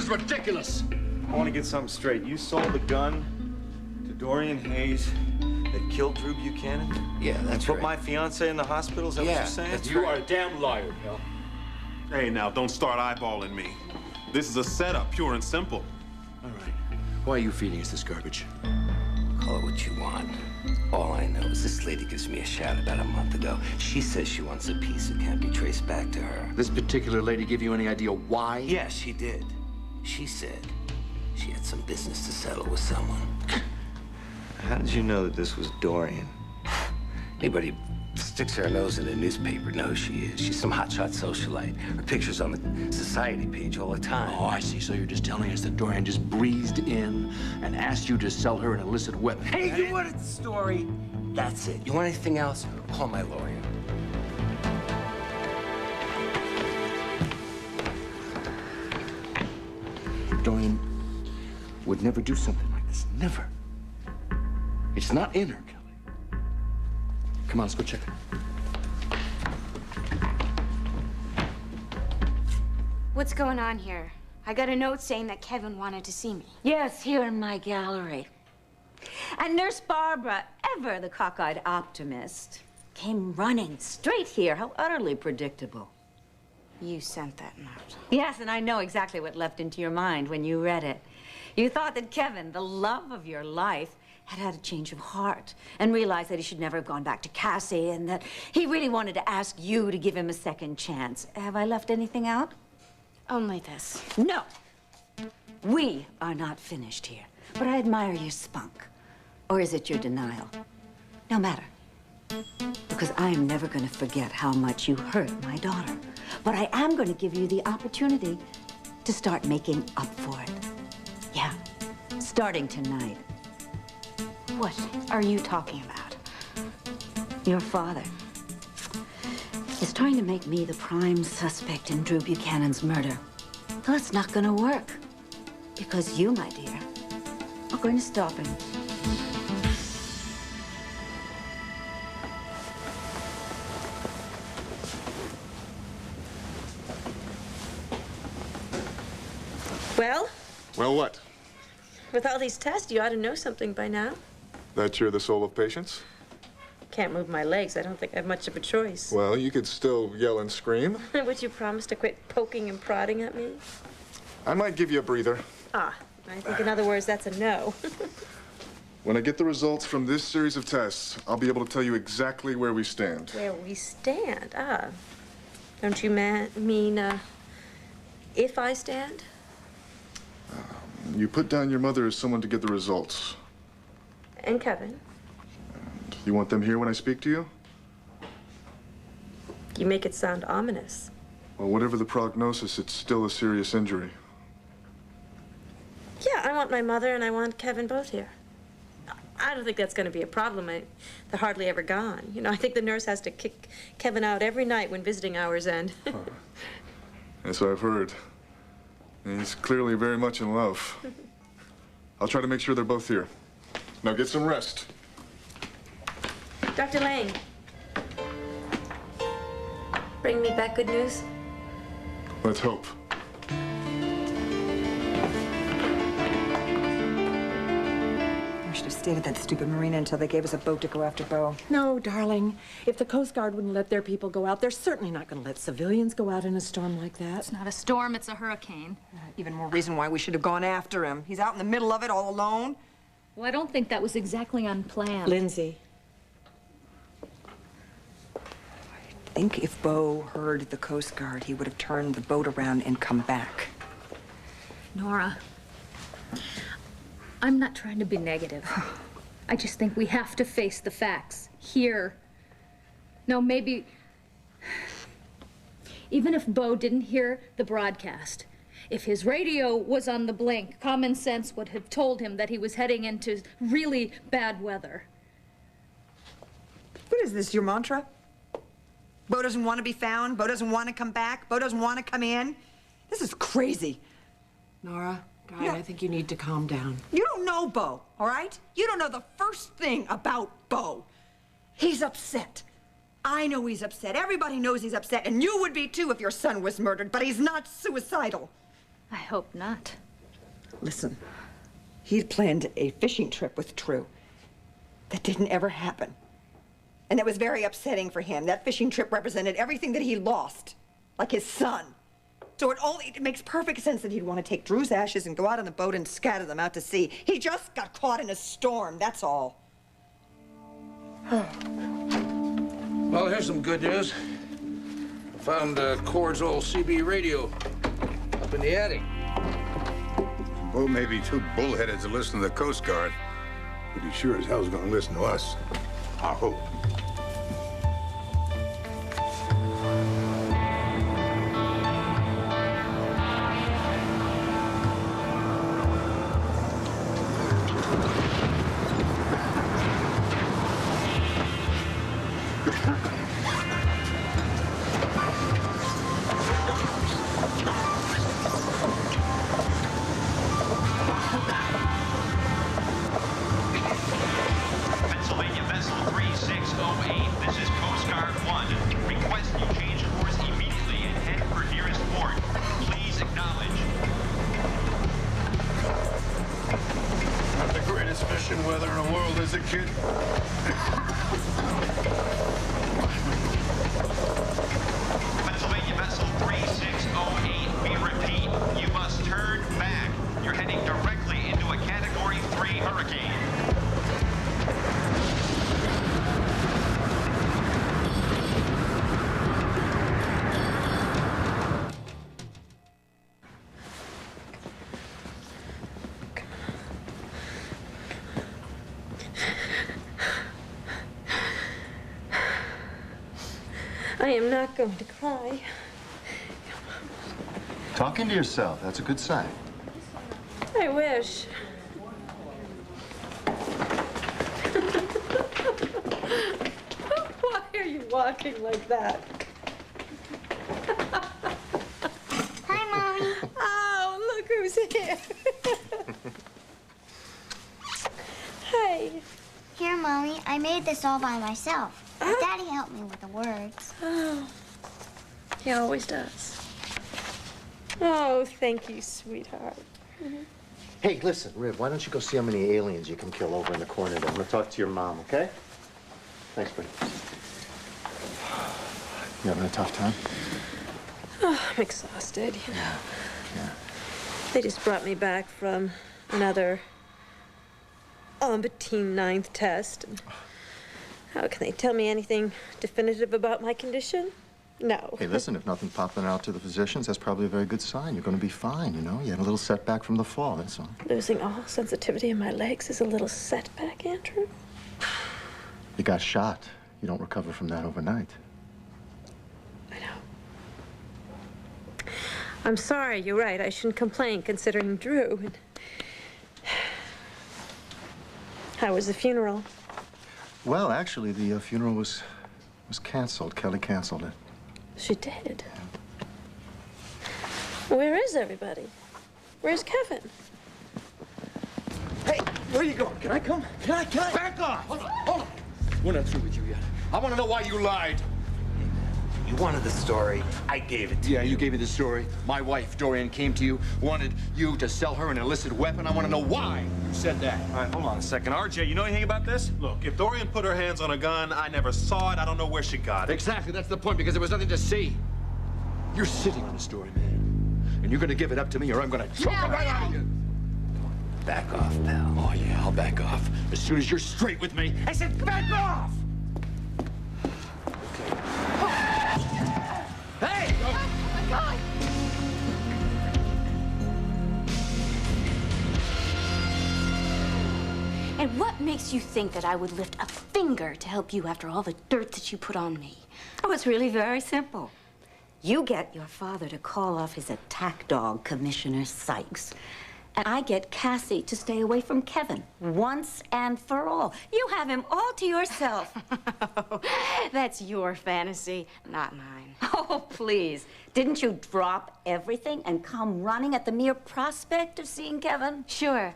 is ridiculous. I want to get something straight. You sold the gun to Dorian Hayes that killed Drew Buchanan? Yeah, that's Put right. my fiancée in the hospital? Is that what you're saying? You are a damn liar, Bill. Hey, now, don't start eyeballing me. This is a setup, pure and simple. All right. Why are you feeding us this garbage? Call it what you want. All I know is this lady gives me a shout about a month ago. She says she wants a piece that can't be traced back to her. This particular lady give you any idea why? Yeah, she did. She said she had some business to settle with someone. How did you know that this was Dorian? Anybody sticks her nose in a newspaper knows she is. She's some hotshot socialite. Her picture's on the society page all the time. Oh, I see. So you're just telling us that Dorian just breezed in and asked you to sell her an illicit weapon. Hey, you wanted the story? That's it. You want anything else? Call my lawyer. Dorian would never do something like this. Never. It's not in her, Kelly. Come on, let's go check her. What's going on here? I got a note saying that Kevin wanted to see me. Yes, here in my gallery. And Nurse Barbara, ever the cockeyed optimist, came running straight here. How utterly predictable. You sent that note. Yes, and I know exactly what leapt into your mind when you read it. You thought that Kevin, the love of your life, had had a change of heart and realized that he should never have gone back to Cassie and that he really wanted to ask you to give him a second chance. Have I left anything out? Only this. No. We are not finished here. But I admire your spunk. Or is it your denial? No matter. Because I am never going to forget how much you hurt my daughter. But I am going to give you the opportunity to start making up for it. Yeah, starting tonight. What are you talking about? Your father is trying to make me the prime suspect in Drew Buchanan's murder. Well, it's not going to work. Because you, my dear, are going to stop him. Well, Well, what? with all these tests, you ought to know something by now. That you're the soul of patience? Can't move my legs. I don't think I have much of a choice. Well, you could still yell and scream. Would you promise to quit poking and prodding at me? I might give you a breather. Ah, I think in other words, that's a no. When I get the results from this series of tests, I'll be able to tell you exactly where we stand. Where we stand? Ah. Don't you mean, if I stand? You put down your mother as someone to get the results. And Kevin. You want them here when I speak to you? You make it sound ominous. Well, whatever the prognosis, it's still a serious injury. Yeah, I want my mother and I want Kevin both here. I don't think that's going to be a problem. They're hardly ever gone. You know, I think the nurse has to kick Kevin out every night when visiting hours end. Yes, I've heard. He's clearly very much in love. I'll try to make sure they're both here. Now get some rest. Dr. Lang. Bring me back good news? Let's hope. We should have stayed at that stupid marina until they gave us a boat to go after Bo. No, darling. If the Coast Guard wouldn't let their people go out, they're certainly not going to let civilians go out in a storm like that. It's not a storm, it's a hurricane. Even more reason why we should have gone after him. He's out in the middle of it all alone. Well, I don't think that was exactly unplanned. Lindsay. I think if Bo heard the Coast Guard, he would have turned the boat around and come back. Nora, I'm not trying to be negative. I just think we have to face the facts here. No, maybe even if Bo didn't hear the broadcast, if his radio was on the blink, common sense would have told him that he was heading into really bad weather. What is this, your mantra? Bo doesn't want to be found. Bo doesn't want to come back. Bo doesn't want to come in. This is crazy. Nora, darling, I think you need to calm down. You don't know Bo, all right? You don't know the first thing about Bo. He's upset. I know he's upset. Everybody knows he's upset, and you would be too if your son was murdered, but he's not suicidal. I hope not. Listen, he'd planned a fishing trip with Drew. That didn't ever happen. And it was very upsetting for him. That fishing trip represented everything that he lost, like his son. So it makes perfect sense that he'd want to take Drew's ashes and go out on the boat and scatter them out to sea. He just got caught in a storm, that's all. Well, here's some good news. I found Cord's old CB radio up in the attic. Bo may be too bullheaded to listen to the Coast Guard, but he sure as hell's gonna listen to us. I hope. Pennsylvania vessel 3608, this is Coast Guard 1. Request you change course immediately and head for nearest port. Please acknowledge. Not the greatest fishing weather in the world, is it, kid? Pennsylvania vessel 3608, we repeat, you must turn back. You're heading directly into a Category 3 hurricane. I am not going to cry. Talking to yourself, that's a good sign. I wish. Why are you walking like that? Hi, Mommy. Oh, look who's here. Hi. Here, Mommy. I made this all by myself. But Daddy helped me with the words. Oh, he always does. Oh, thank you, sweetheart. Hey, listen, Rib, why don't you go see how many aliens you can kill over in the corner there? I'm gonna talk to your mom, okay? Thanks, buddy. You having a tough time? Oh, I'm exhausted. Yeah. They just brought me back from another umpteen ninth test. How can they tell me anything definitive about my condition? No. Hey, listen, if nothing's popping out to the physicians, that's probably a very good sign. You're gonna be fine, you know? You had a little setback from the fall, that's all. Losing all sensitivity in my legs is a little setback, Andrew. You got shot. You don't recover from that overnight. I'm sorry, you're right. I shouldn't complain considering Drew. How was the funeral? Well, actually, the funeral was canceled. Kelly canceled it. She did? Where is everybody? Where's Kevin? Hey, where are you going? Can I come? Can I? Back off! Hold on. We're not through with you yet. I want to know why you lied. You wanted the story. I gave it to you. Yeah, you gave me the story. My wife, Dorian, came to you, wanted you to sell her an illicit weapon. I want to know why you said that. All right, hold on a second. RJ, you know anything about this? Look, if Dorian put her hands on a gun, I never saw it. I don't know where she got it. Exactly, that's the point, because there was nothing to see. You're sitting on the story, man. And you're gonna give it up to me, or I'm gonna choke it right out of you. Back off, pal. Oh, yeah, I'll back off. As soon as you're straight with me. I said back off! Hey! Oh, my God! And what makes you think that I would lift a finger to help you after all the dirt that you put on me? Oh, it's really very simple. You get your father to call off his attack dog, Commissioner Sykes. And I get Cassie to stay away from Kevin once and for all. You have him all to yourself. That's your fantasy, not mine. Oh, please. Didn't you drop everything and come running at the mere prospect of seeing Kevin? Sure.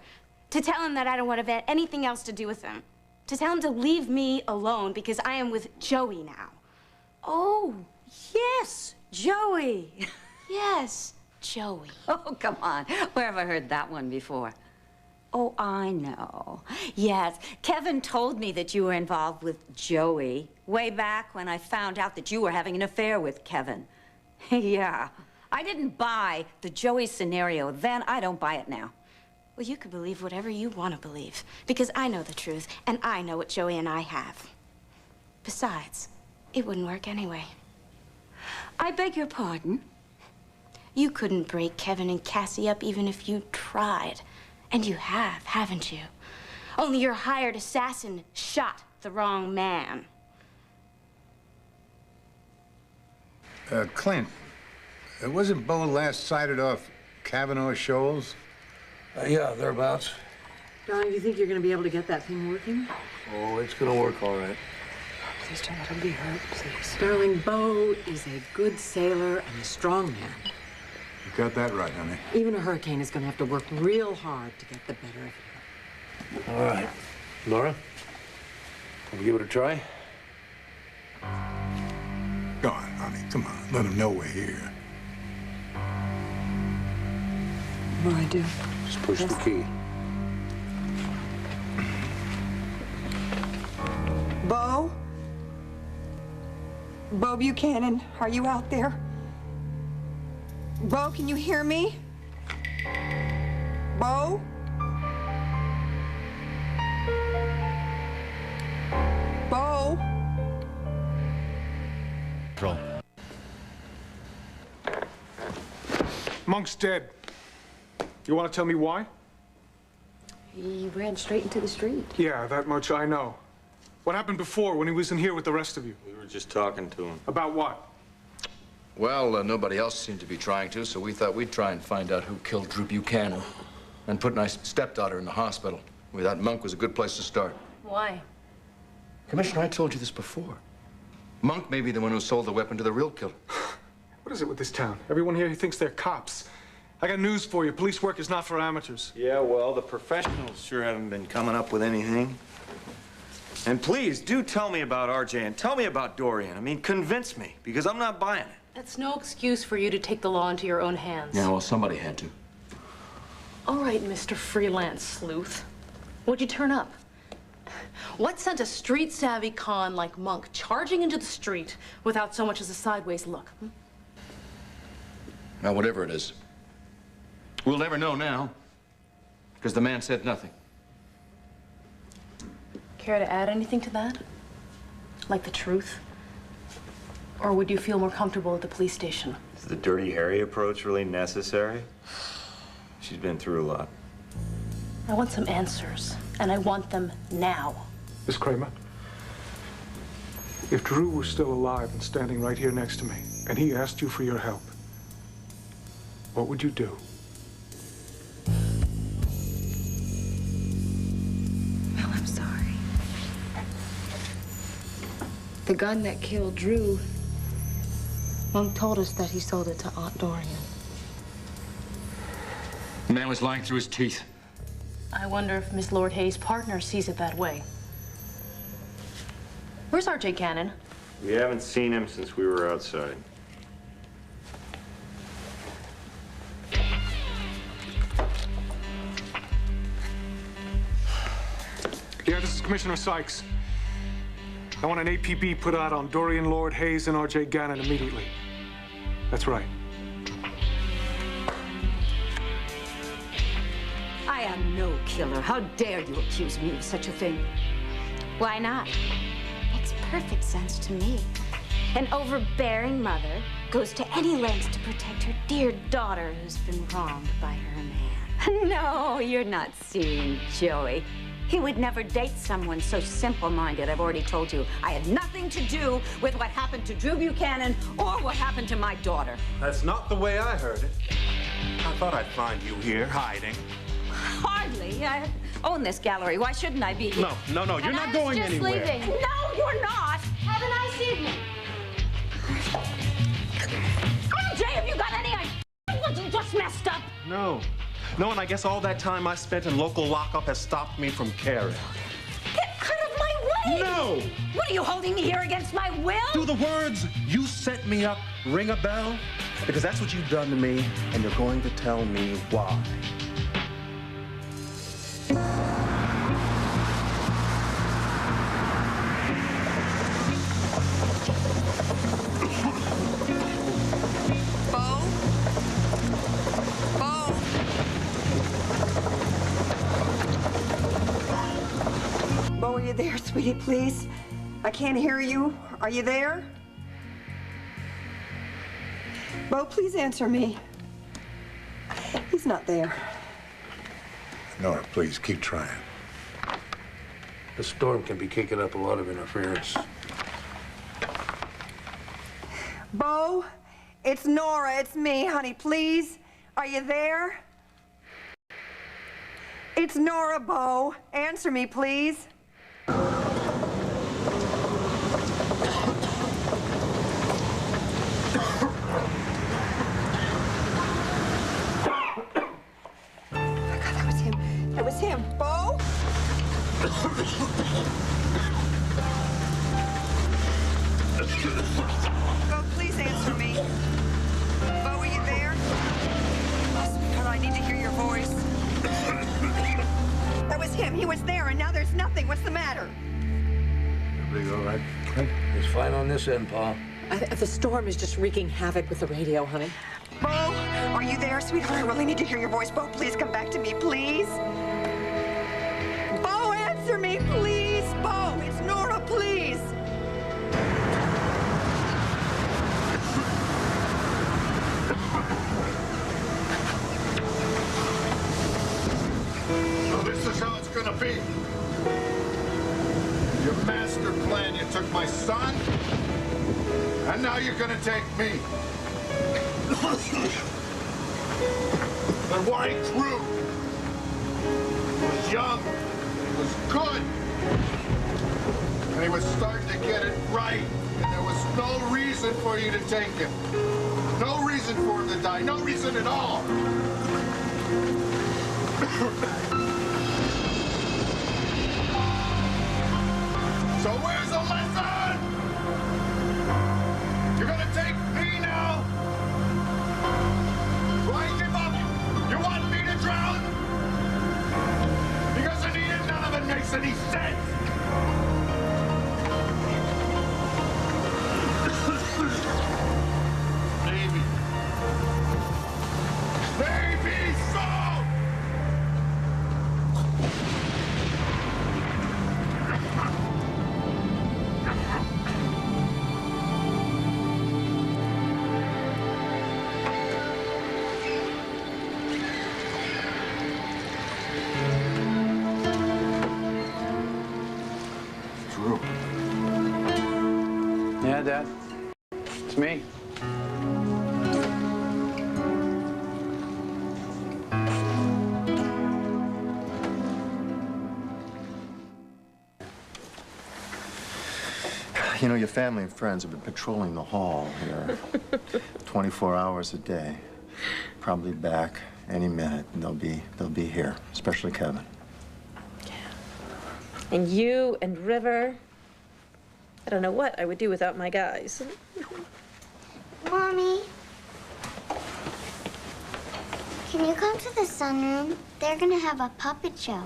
To tell him that I don't want to have anything else to do with him. To tell him to leave me alone because I am with Joey now. Oh, yes, Joey. Yes. Joey. Oh, come on. Where have I heard that one before? Oh, I know. Yes, Kevin told me that you were involved with Joey way back when I found out that you were having an affair with Kevin. Yeah. I didn't buy the Joey scenario then. I don't buy it now. Well, you can believe whatever you want to believe, because I know the truth, and I know what Joey and I have. Besides, it wouldn't work anyway. I beg your pardon? You couldn't break Kevin and Cassie up even if you tried. And you have, haven't you? Only your hired assassin shot the wrong man. Clint, wasn't Bo last sighted off Kavanaugh Shoals? Yeah, thereabouts. Darling, do you think you're going to be able to get that thing working? Oh, it's going to work all right. Please don't let him be hurt, please. Darling, Bo is a good sailor and a strong man. You got that right, honey. Even a hurricane is going to have to work real hard to get the better of him. All right. Laura, want to give it a try? Go on, honey. Come on. Let him know we're here. What do I do? Just push the key. Bo? Bo Buchanan, are you out there? Bo, can you hear me? Bo? Bo? Control. Monk's dead. You want to tell me why? He ran straight into the street. Yeah, that much I know. What happened before when he was in here with the rest of you? We were just talking to him. About what? Well, nobody else seemed to be trying to, so we thought we'd try and find out who killed Drew Buchanan and put my stepdaughter in the hospital. We thought Monk was a good place to start. Why? Commissioner, I told you this before. Monk may be the one who sold the weapon to the real killer. What is it with this town? Everyone here thinks they're cops. I got news for you. Police work is not for amateurs. Yeah, well, the professionals sure haven't been coming up with anything. And please, do tell me about RJ and tell me about Dorian. I mean, convince me, because I'm not buying it. That's no excuse for you to take the law into your own hands. Yeah, well, somebody had to. All right, Mr. Freelance Sleuth. What'd you turn up? What sent a street-savvy con like Monk charging into the street without so much as a sideways look? Now, whatever it is, we'll never know now, because the man said nothing. Care to add anything to that? Like the truth? Or would you feel more comfortable at the police station? Is the Dirty Harry approach really necessary? She's been through a lot. I want some answers, and I want them now. Miss Kramer, if Drew were still alive and standing right here next to me, and he asked you for your help, what would you do? Well, I'm sorry. The gun that killed Drew, Monk told us that he sold it to Aunt Dorian. The man was lying through his teeth. I wonder if Miss Lord Hayes' partner sees it that way. Where's R.J. Cannon? We haven't seen him since we were outside. Yeah, this is Commissioner Sykes. I want an APB put out on Dorian Lord Hayes and R.J. Gannon immediately. That's right. I am no killer. How dare you accuse me of such a thing? Why not? Makes perfect sense to me. An overbearing mother goes to any lengths to protect her dear daughter who's been wronged by her man. No, you're not seeing Joey. He would never date someone so simple-minded. I've already told you. I had nothing to do with what happened to Drew Buchanan or what happened to my daughter. That's not the way I heard it. I thought I'd find you here, hiding. Hardly. I own this gallery. Why shouldn't I be here? No, you're not going anywhere. Leaving. No, you're not. Have a nice evening. RJ, have you got any idea what you just messed up? No, and I guess all that time I spent in local lockup has stopped me from caring. Get out of my way! No! What, are you holding me here against my will? Do the words, "you set me up," ring a bell? Because that's what you've done to me, and you're going to tell me why. Bo, are you there, sweetie, please? I can't hear you. Are you there? Bo, please answer me. He's not there. Nora, please, keep trying. The storm can be kicking up a lot of interference. Bo, it's Nora. It's me, honey. Please, are you there? It's Nora, Bo. Answer me, please. That was him. Bo? Bo, please answer me. Bo, are you there? Oh, sweetheart, I need to hear your voice. That was him. He was there, and now there's nothing. What's the matter? Everything all right? It's fine on this end, Pa. The storm is just wreaking havoc with the radio, honey. Bo, are you there, sweetheart? I really need to hear your voice. Bo, please come back to me, please. Bo, answer me, please. Bo, it's Nora, please. So this is how it's gonna be. Your master plan, you took my son, and now you're gonna take me. And why Drew? He was young, he was good, and he was starting to get it right, and there was no reason for you to take him. No reason for him to die, no reason at all. So where's the lesson? You're gonna take me now? Why give up? You want me to drown? Because in the end, none of it makes any sense. Maybe. Maybe so! Drew. Yeah, Dad. It's me. You know, your family and friends have been patrolling the hall here 24 hours a day. Probably back any minute, and they'll be here, especially Kevin. And you and River. I don't know what I would do without my guys. Mommy, can you come to the sunroom? They're gonna have a puppet show.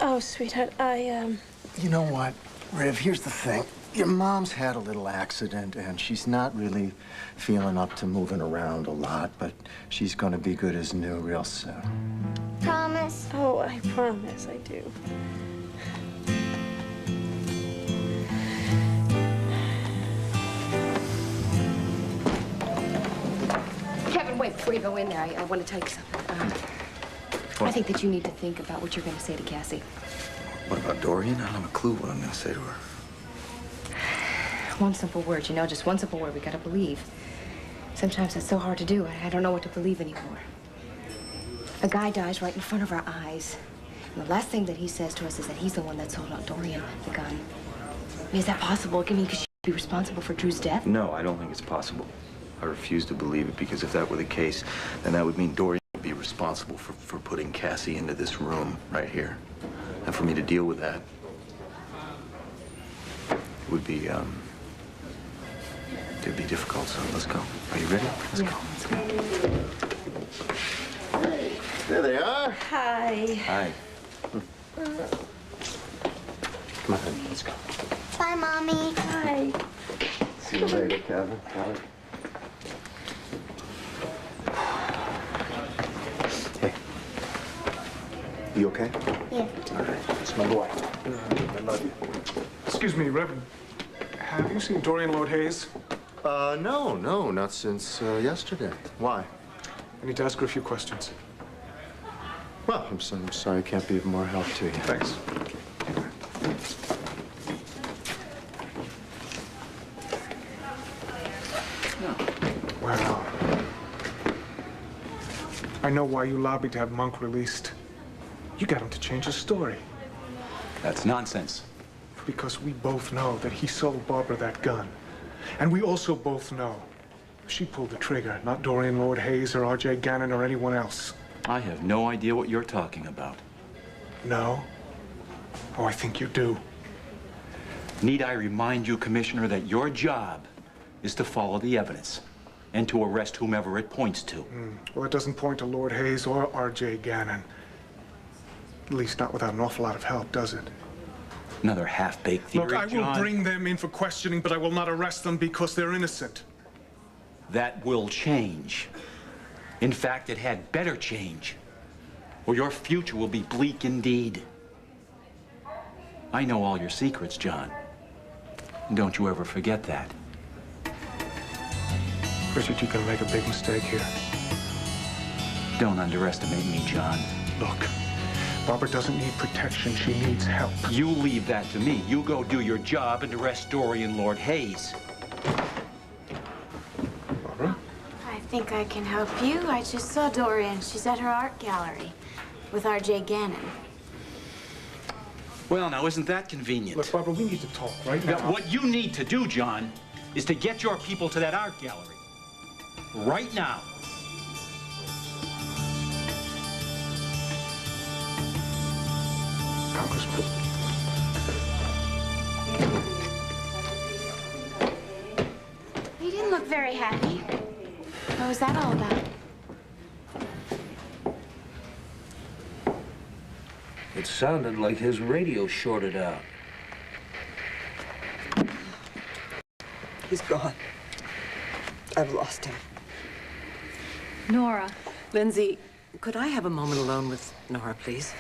Oh, sweetheart, You know what, Riv, here's the thing. Your mom's had a little accident, and she's not really feeling up to moving around a lot, but she's gonna be good as new real soon. Promise? Oh, I promise, I do. Kevin, wait, before you go in there, I want to tell you something. I think that you need to think about what you're going to say to Cassie. What about Dorian? I don't have a clue what I'm going to say to her. One simple word, you know, just one simple word. We got to believe. Sometimes it's so hard to do. I don't know what to believe anymore. A guy dies right in front of our eyes. And the last thing that he says to us is that he's the one that sold out Dorian the gun. I mean, is that possible? I mean, could she be responsible for Drew's death? No, I don't think it's possible. I refuse to believe it, because if that were the case, then that would mean Dorian would be responsible for putting Cassie into this room right here. And for me to deal with that, it would be could be difficult, so let's go. Are you ready? Let's go. There they are. Hi. Hi. Come on, honey, let's go. Bye, Mommy. Hi. See you later, Kevin. Got it? Hey. You okay? Yeah. All right. It's my boy. I love you. Excuse me, Reverend. Have you seen Dorian Lord Hayes? No, not since yesterday. Why? I need to ask her a few questions. Well, I'm sorry I can't be of more help to you. Thanks. Well, I know why you lobbied to have Monk released. You got him to change his story. That's nonsense. Because we both know that he sold Barbara that gun. And we also both know she pulled the trigger, not Dorian Lord Hayes or R.J. Gannon or anyone else. I have no idea what you're talking about. No? Oh, I think you do. Need I remind you, Commissioner, that your job is to follow the evidence and to arrest whomever it points to. Well, it doesn't point to Lord Hayes or R.J. Gannon. At least not without an awful lot of help, does it? Another half-baked theory, Look, I will John. bring them in for questioning, but I will not arrest them because they're innocent. That will change. In fact, it had better change, or your future will be bleak indeed. I know all your secrets, John. Don't you ever forget that. Richard, you can make a big mistake here. Don't underestimate me, John. Look, Barbara doesn't need protection. She needs help. You leave that to me. You go do your job and arrest Dorian Lord Hayes. Barbara? I think I can help you. I just saw Dorian. She's at her art gallery with R.J. Gannon. Well, now, isn't that convenient? Look, Barbara, we need to talk right now. What you need to do, John, is to get your people to that art gallery. Right now. Congressman. You didn't look very happy. What was that all about? It sounded like his radio shorted out. He's gone. I've lost him. Nora. Lindsay, could I have a moment alone with Nora, please?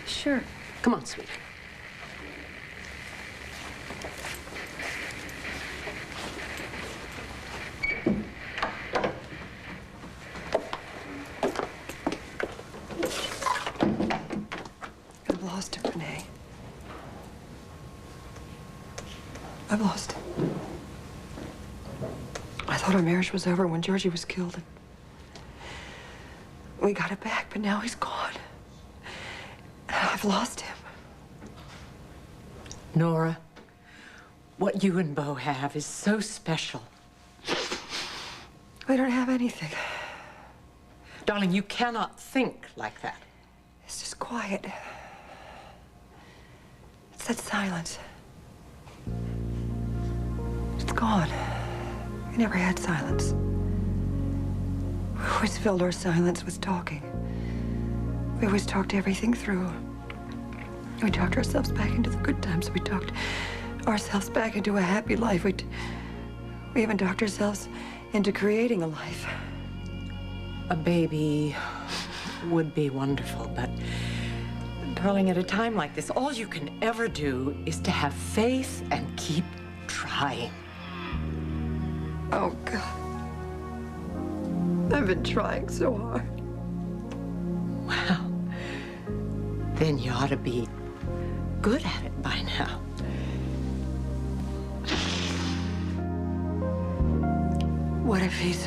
Sure. Come on, sweetie. I've lost him, Renee. I've lost him. I thought our marriage was over when Georgie was killed. We got it back, but now he's gone. I've lost him. Nora, what you and Beau have is so special. We don't have anything. Darling, you cannot think like that. It's just quiet. It's that silence. It's gone. We never had silence. We always filled our silence with talking. We always talked everything through. We talked ourselves back into the good times. We talked ourselves back into a happy life. We even talked ourselves into creating a life. A baby would be wonderful, but darling, at a time like this, all you can ever do is to have faith and keep trying. Oh, God. I've been trying so hard. Well, then you ought to be good at it by now. What if he's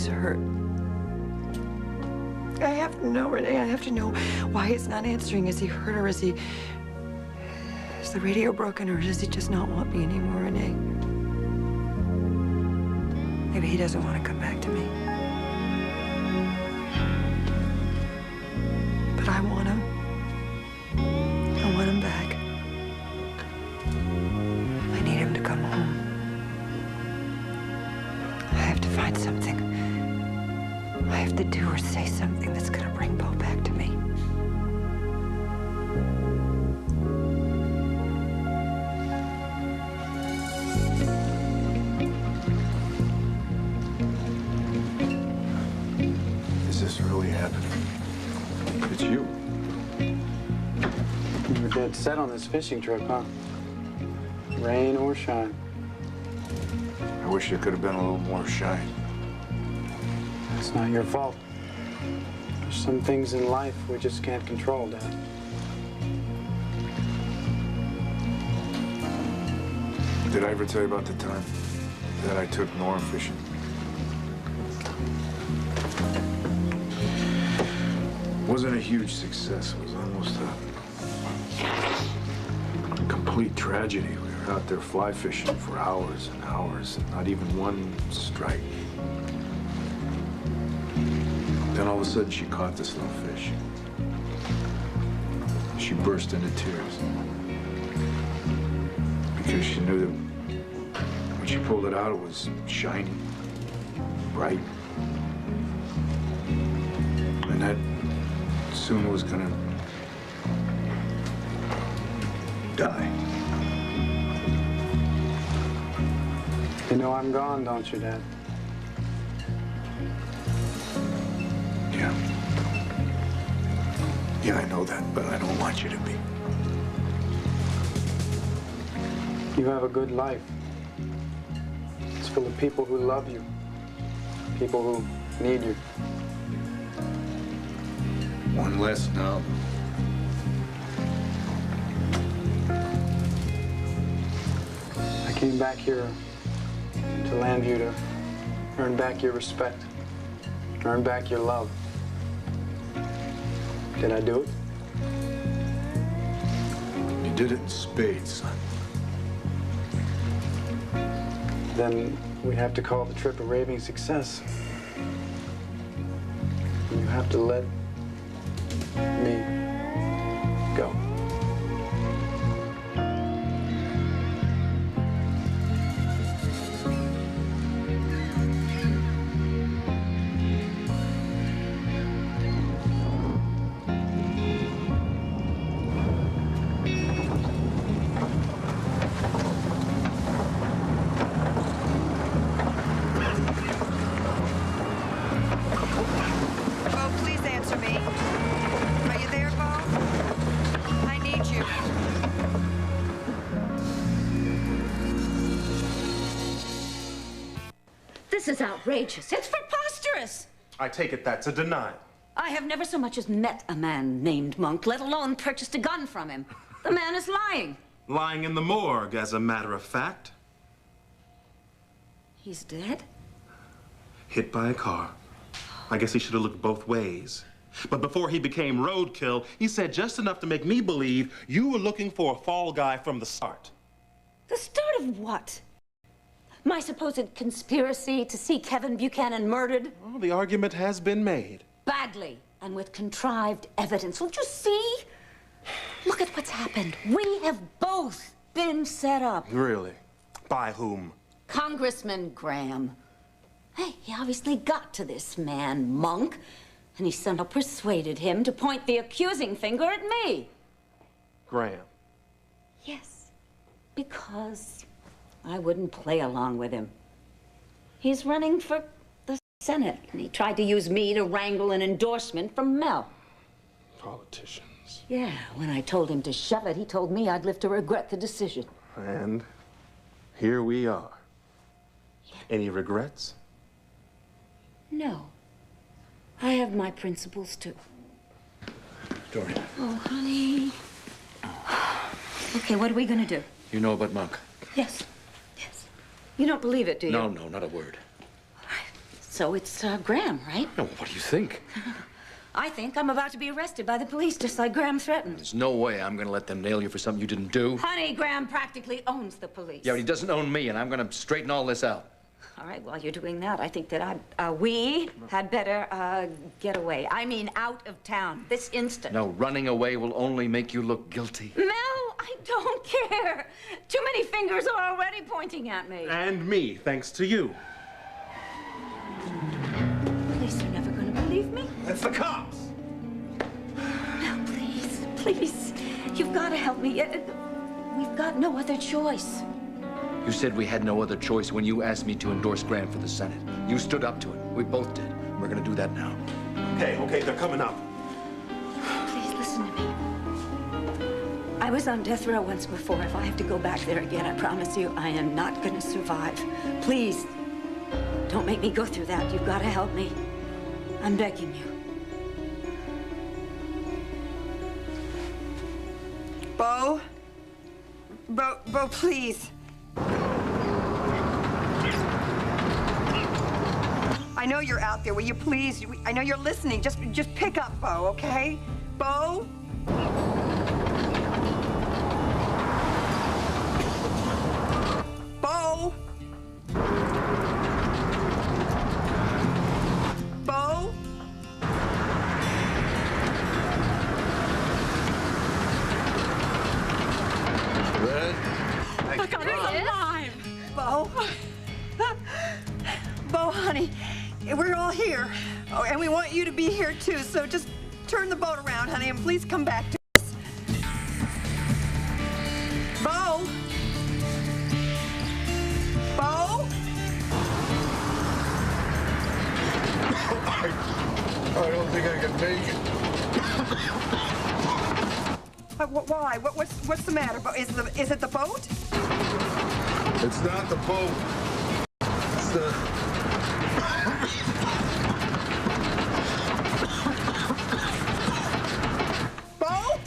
hurt? I have to know, Renee. I have to know why he's not answering. Is he hurt, or is the radio broken, or does he just not want me anymore, Renee? Maybe he doesn't want to come back to me. But I want him. I want him back. I need him to come home. have to do or say something that's gonna bring Bo back to me. Is this really happening? It's you. You were dead set on this fishing trip, huh? Rain or shine. I wish there could have been a little more shine. It's not your fault. There's some things in life we just can't control, Dad. Did I ever tell you about the time that I took Nora fishing? Wasn't a huge success. It was almost a complete tragedy. We were out there fly fishing for hours and hours, and not even one strike. Then all of a sudden, she caught this little fish. She burst into tears because she knew that when she pulled it out, it was shiny, bright, and that soon was gonna die. You know I'm gone, don't you, Dad? Yeah. Yeah, I know that, but I don't want you to be. You have a good life. It's full of people who love you, people who need you. One less now. I came back here to Landview to earn back your respect, earn back your love. Did I do it? You did it in spades, son. Then we have to call the trip a raving success. You have to let me go. Bo, please answer me. Are you there, Bo? I need you. This is outrageous. It's preposterous. I take it that's a denial. I have never so much as met a man named Monk, let alone purchased a gun from him. The man is lying. Lying in the morgue, as a matter of fact. He's dead? Hit by a car. I guess he should have looked both ways. But before he became roadkill, he said just enough to make me believe you were looking for a fall guy from the start. The start of what? My supposed conspiracy to see Kevin Buchanan murdered? Well, the argument has been made. Badly, and with contrived evidence. Don't you see? Look at what's happened. We have both been set up. Really? By whom? Congressman Graham. Hey, he obviously got to this man, Monk, and he somehow persuaded him to point the accusing finger at me. Graham. Yes, because I wouldn't play along with him. He's running for the Senate, and he tried to use me to wrangle an endorsement from Mel. Politicians. Yeah, when I told him to shove it, he told me I'd live to regret the decision. And here we are. Any regrets? No. I have my principles, too. Dorian, Oh, honey. Okay, what are we gonna do? you know about Monk? Yes. Yes. You don't believe it, do you? No, not a word. So it's Graham, right? No, what do you think? I think I'm about to be arrested by the police, just like Graham threatened. There's no way I'm gonna let them nail you for something you didn't do. Honey, Graham practically owns the police. Yeah, but he doesn't own me, and I'm gonna straighten all this out. All right, while you're doing that, I think that we had better get away. I mean, out of town, this instant. No, running away will only make you look guilty. Mel, I don't care. Too many fingers are already pointing at me. And me, thanks to you. Police are never going to It's the cops! Now, please, please. You've got to help me. We've got no other choice. You said we had no other choice when you asked me to endorse Graham for the Senate. You stood up to it. We both did. We're gonna do that now. Okay, they're coming up. Please listen to me. I was on death row once before. If I have to go back there again, I promise you, I am not going to survive. Please, don't make me go through that. You've got to help me. I'm begging you. Bo, please. I know you're out there. Will you please? I know you're listening. Just pick up, Bo, okay? Bo? Bo? Bo? Red? I got it alive. Bo? Bo, honey, we're all here. Oh, and we want you to be here, too. So just turn the boat around, honey, and please come back to us. Bo? Bo? I don't think I can make it. Why? What's the matter? Is it the boat? It's not the boat. It's the... Bo?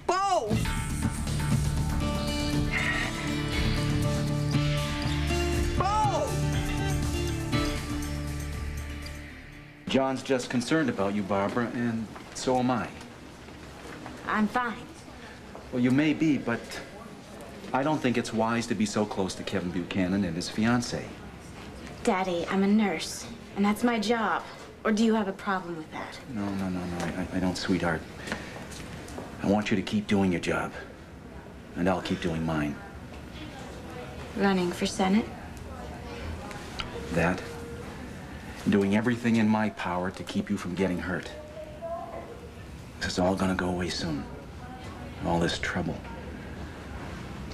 Bo? Bo? John's just concerned about you, Barbara, and so am I. I'm fine. Well, you may be, but I don't think it's wise to be so close to Kevin Buchanan and his fiancée. Daddy, I'm a nurse, and that's my job. Or do you have a problem with that? No, I don't, sweetheart. I want you to keep doing your job, and I'll keep doing mine. Running for Senate? That, doing everything in my power to keep you from getting hurt. This is all gonna go away soon. All this trouble.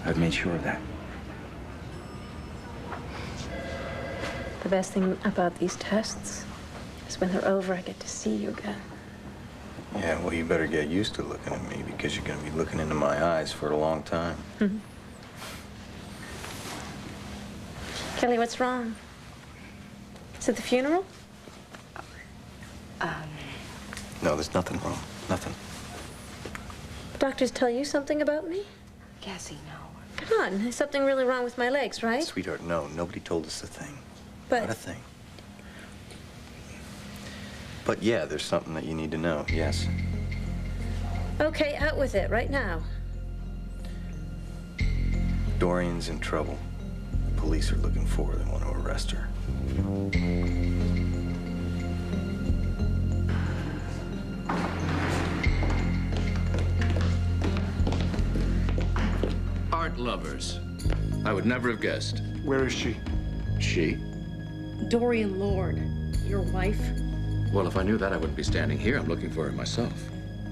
I've made sure of that. The best thing about these tests is when they're over, I get to see you again. Yeah, well, you better get used to looking at me because you're going to be looking into my eyes for a long time. Kelly, what's wrong? Is it the funeral? No, there's nothing wrong. Nothing. Doctors tell you something about me? Cassie, no. Come on, there's something really wrong with my legs, right? Sweetheart, no. Nobody told us a thing. But... Not a thing. But yeah, there's something that you need to know, yes. Okay, out with it, right now. Dorian's in trouble. The police are looking for her. They want to arrest her. Art lovers. I would never have guessed. Where is she? She? Dorian Lord, your wife? Well, if I knew that, I wouldn't be standing here. I'm looking for her myself.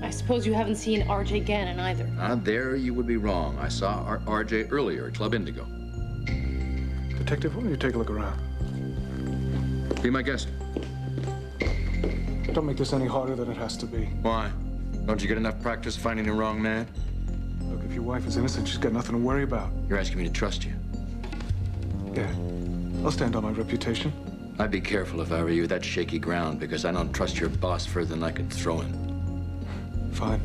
I suppose you haven't seen R.J. Gannon either. There you would be wrong. I saw R.J. earlier at Club Indigo. Detective, why don't you take a look around? Be my guest. Don't make this any harder than it has to be. Why? Don't you get enough practice finding the wrong man? Look, if your wife is innocent, she's got nothing to worry about. You're asking me to trust you. Yeah, I'll stand on my reputation. I'd be careful if I were you. That's shaky ground, because I don't trust your boss further than I could throw him. Fine.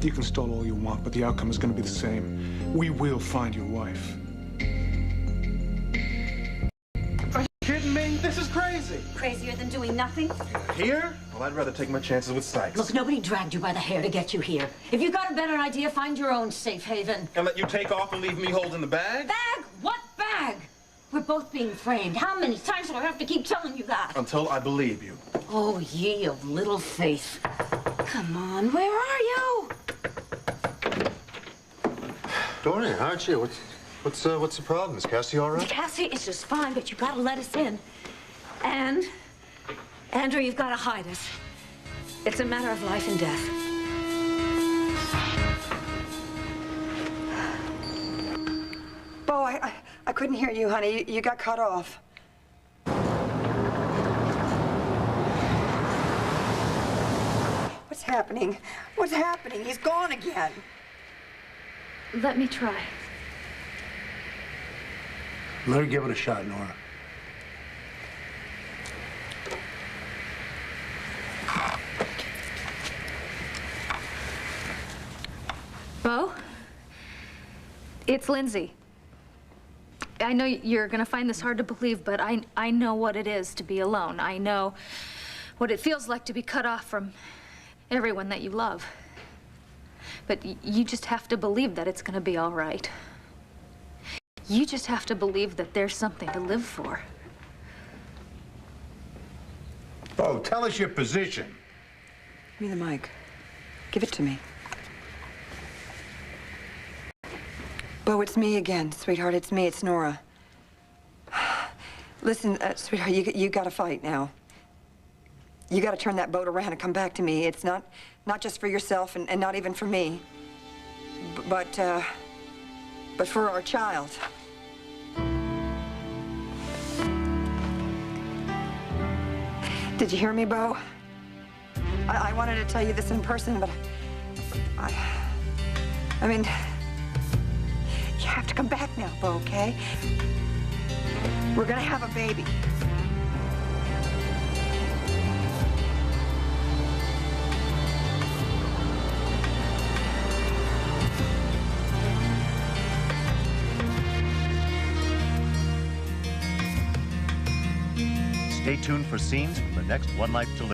You can stall all you want, but the outcome is going to be the same. We will find your wife. Are you kidding me? This is crazy. Crazier than doing nothing? Here? Well, I'd rather take my chances with Sykes. Look, nobody dragged you by the hair to get you here. If you've got a better idea, find your own safe haven. And let you take off and leave me holding the bag? Bag? What bag? We're both being framed. How many times will I have to keep telling you that? Until I believe you. Oh, ye of little faith. Come on, where are you? Dorian, aren't you? What's the problem? Is Cassie all right? Cassie is just fine, but you gotta let us in. And, Andrew, you've gotta hide us. It's a matter of life and death. Bo, I couldn't hear you, honey. You got cut off. What's happening? What's happening? He's gone again. Let me try. Let her give it a shot, Nora. Bo? It's Lindsay. I know you're gonna find this hard to believe, but I know what it is to be alone. I know what it feels like to be cut off from everyone that you love. But you just have to believe that it's gonna be all right. You just have to believe that there's something to live for. Oh, tell us your position. Give me the mic. Give it to me. Bo, it's me again, sweetheart. It's me. It's Nora. Listen, sweetheart, you gotta fight now. You gotta turn that boat around and come back to me. It's not just for yourself and not even for me, but for our child. Did you hear me, Bo? I wanted to tell you this in person, but I mean, you have to come back now, Bo, okay? We're gonna have a baby. Stay tuned for scenes from the next One Life to Live.